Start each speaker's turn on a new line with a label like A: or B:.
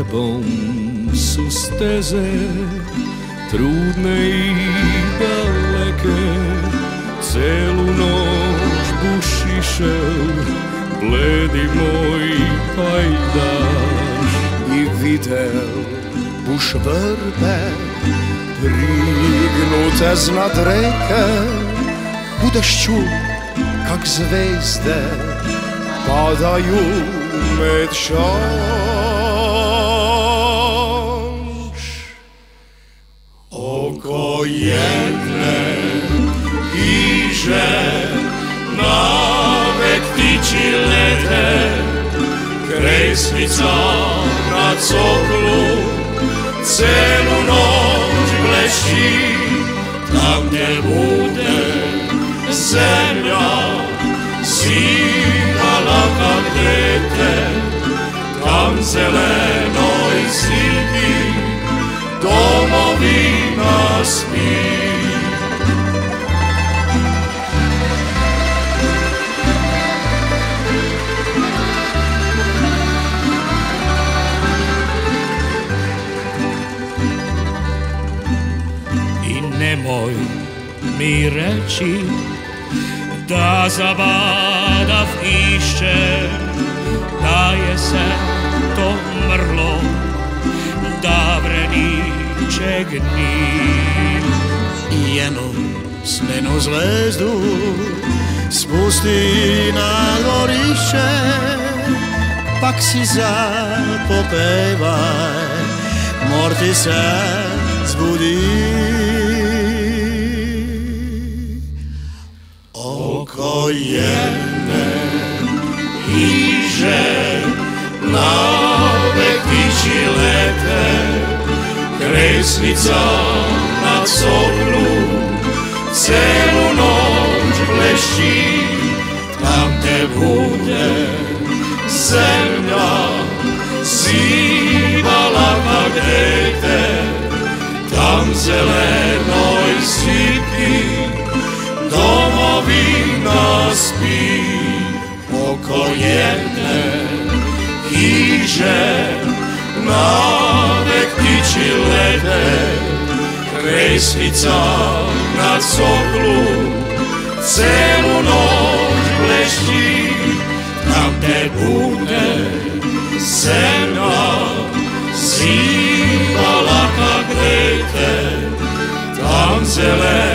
A: nebom sú steze, trúdne i daleké. Celú noč buši šel, bledy môj pajdáš.
B: I videl buš vrbe, пригнуте знад реке, у дождю, как звезды, падают мечтаешь. Око jedne iże навек тичи лете, кресница на цоклу целу ночь блещи, там, где будет земля, синала, как дете, там зеленой сиди, домовина спит.
C: Nemoj mi reći da zabadav išće, da je se to mrlo, da vreniče gnil.
B: Jednu smenu zvezdu spusti na dvorište, pak si zapopevaj, mor ti se zbudi. Oko jedne iže navek tiči lete, kresnica na coklu celu noć blešči, tam te bude zemlja sivala kak dete, tam zelenoj siti domovina spí. Oko jedne hiže navek tiči lete, kresnica na coklu celu noć blešti, tam te bude zemlja sivala kak dete, tam zelen